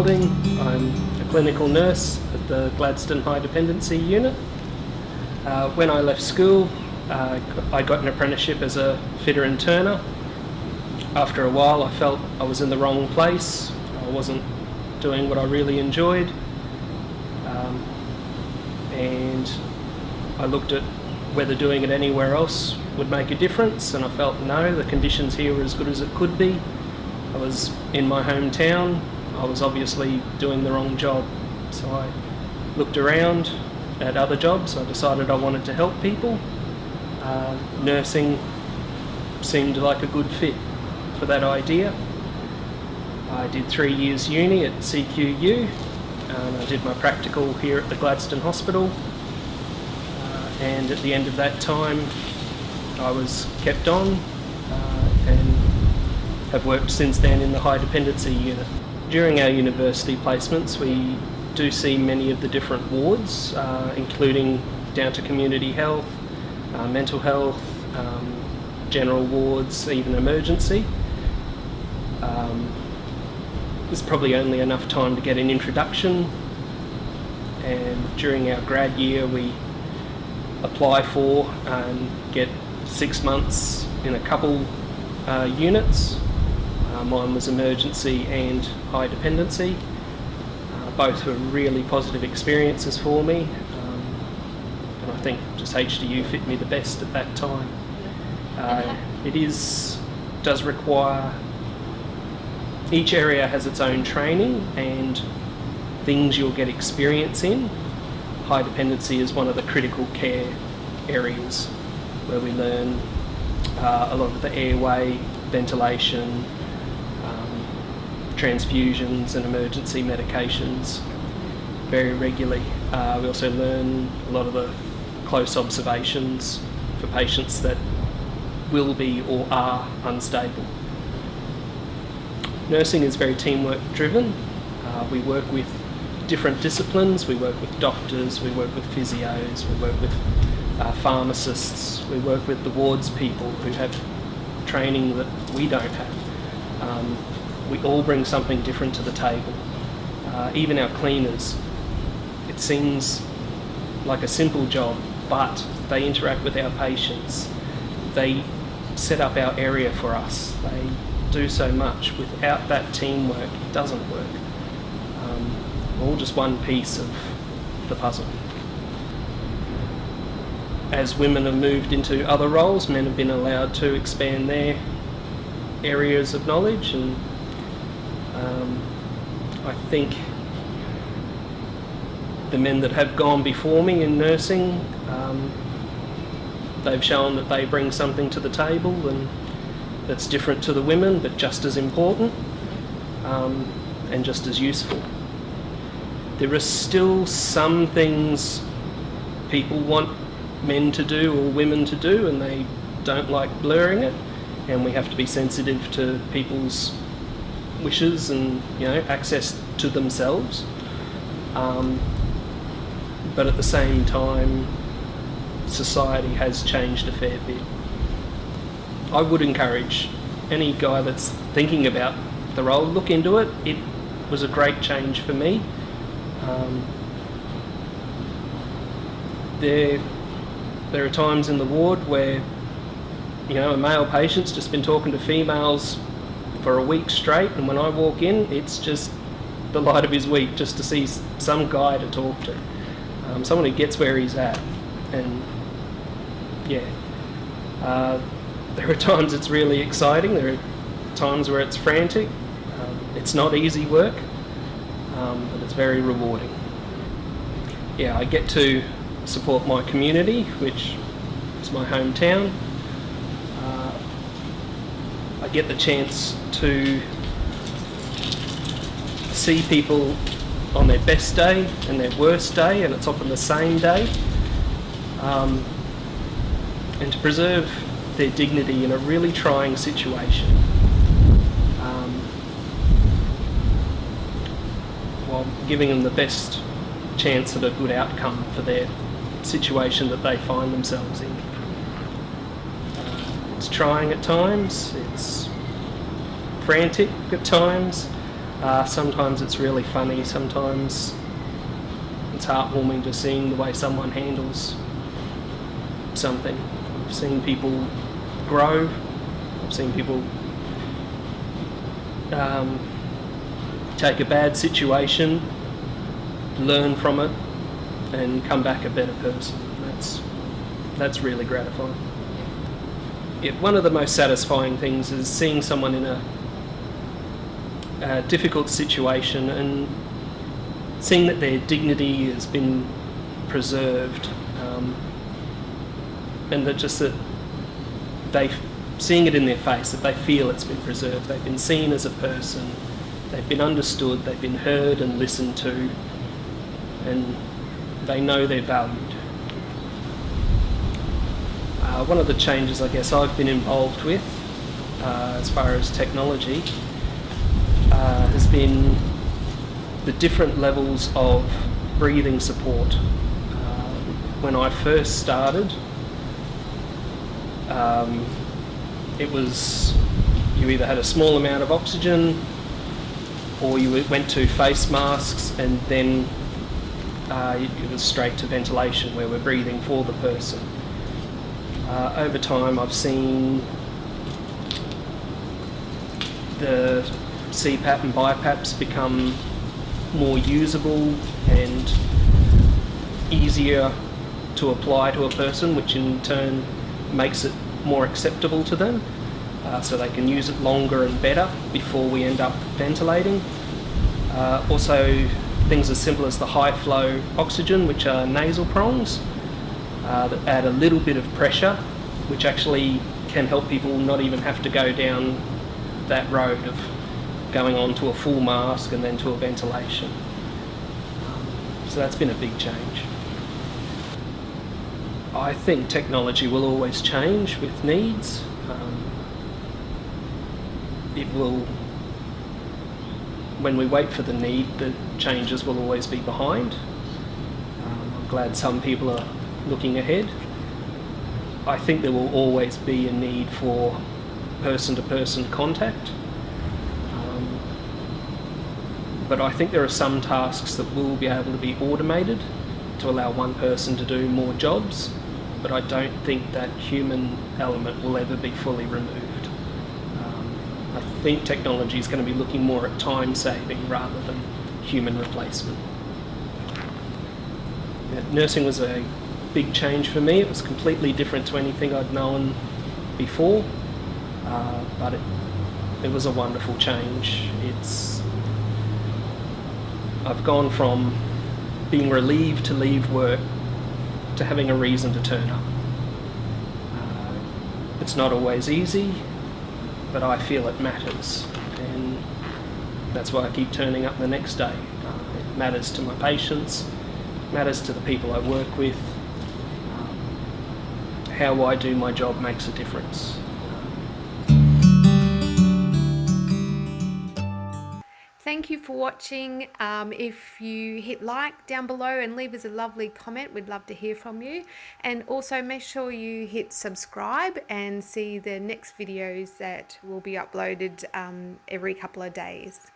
welding. I'm a clinical nurse at the Gladstone High Dependency Unit. When I left school, I got an apprenticeship as a fitter and turner. After a while, I felt I was in the wrong place. I wasn't doing what I really enjoyed. And I looked at whether doing it anywhere else would make a difference, and I felt no, the conditions here were as good as it could be. I was in my hometown. I was obviously doing the wrong job. So I looked around at other jobs. I decided I wanted to help people. Nursing seemed like a good fit for that idea. I did 3 years uni at CQU, and I did my practical here at the Gladstone Hospital. And at the end of that time, I was kept on and have worked since then in the high dependency unit. During our university placements, we do see many of the different wards, including down to community health, mental health, general wards, even emergency. There's probably only enough time to get an introduction, and during our grad year we apply for and get 6 months in a couple units. Mine was emergency and high dependency. Both were really positive experiences for me, and I think just HDU fit me the best at that time. It does require, each area has its own training and things you'll get experience in. High dependency is one of the critical care areas where we learn a lot of the airway, ventilation, transfusions and emergency medications very regularly. We also learn a lot of the close observations for patients that will be or are unstable. Nursing is very teamwork driven. We work with different disciplines. We work with doctors, we work with physios, we work with pharmacists, we work with the wards people who have training that we don't have. We all bring something different to the table. Even our cleaners, it seems like a simple job, but they interact with our patients. They set up our area for us. They do so much. Without that teamwork, it doesn't work. We're all just one piece of the puzzle. As women have moved into other roles, men have been allowed to expand their areas of knowledge, and I think the men that have gone before me in nursing, they've shown that they bring something to the table and that's different to the women, but just as important and just as useful. There are still some things people want men to do or women to do, and they don't like blurring it, and we have to be sensitive to people's wishes and, access to themselves. But at the same time, society has changed a fair bit. I would encourage any guy that's thinking about the role, look into it. It was a great change for me. There are times in the ward where, a male patient's just been talking to females for a week straight, and when I walk in, it's just the light of his week just to see some guy to talk to, someone who gets where he's at. And there are times it's really exciting, there are times where it's frantic. It's not easy work, but it's very rewarding. I get to support my community, which is my hometown. I get the chance to see people on their best day and their worst day, and it's often the same day, and to preserve their dignity in a really trying situation, while giving them the best chance at a good outcome for their situation that they find themselves in. It's trying at times, it's frantic at times, Sometimes it's really funny, sometimes it's heartwarming just seeing the way someone handles something. I've seen people grow, I've seen people take a bad situation, learn from it, and come back a better person. That's really gratifying. One of the most satisfying things is seeing someone in a difficult situation and seeing that their dignity has been preserved, and that seeing it in their face, that they feel it's been preserved, they've been seen as a person, they've been understood, they've been heard and listened to, and they know they're valued. One of the changes I guess I've been involved with as far as technology has been the different levels of breathing support. When I first started, it was you either had a small amount of oxygen or you went to face masks, and then it was straight to ventilation where we're breathing for the person. Over time I've seen the CPAP and BiPAPs become more usable and easier to apply to a person, which in turn makes it more acceptable to them, so they can use it longer and better before we end up ventilating. Also things as simple as the high flow oxygen, which are nasal prongs, that add a little bit of pressure, which actually can help people not even have to go down that road of going on to a full mask and then to a ventilation. So that's been a big change. I think technology will always change with needs. When we wait for the need, the changes will always be behind. I'm glad some people are looking ahead. I think there will always be a need for person-to-person contact. But I think there are some tasks that will be able to be automated to allow one person to do more jobs, but I don't think that human element will ever be fully removed. I think technology is going to be looking more at time saving rather than human replacement. Nursing was a big change for me. It was completely different to anything I'd known before, but it was a wonderful change. I've gone from being relieved to leave work to having a reason to turn up. It's not always easy, but I feel it matters, and that's why I keep turning up the next day. It matters to my patients, matters to the people I work with. How I do my job makes a difference. Thank you for watching. If you hit like down below and leave us a lovely comment, we'd love to hear from you. And also make sure you hit subscribe and see the next videos that will be uploaded every couple of days.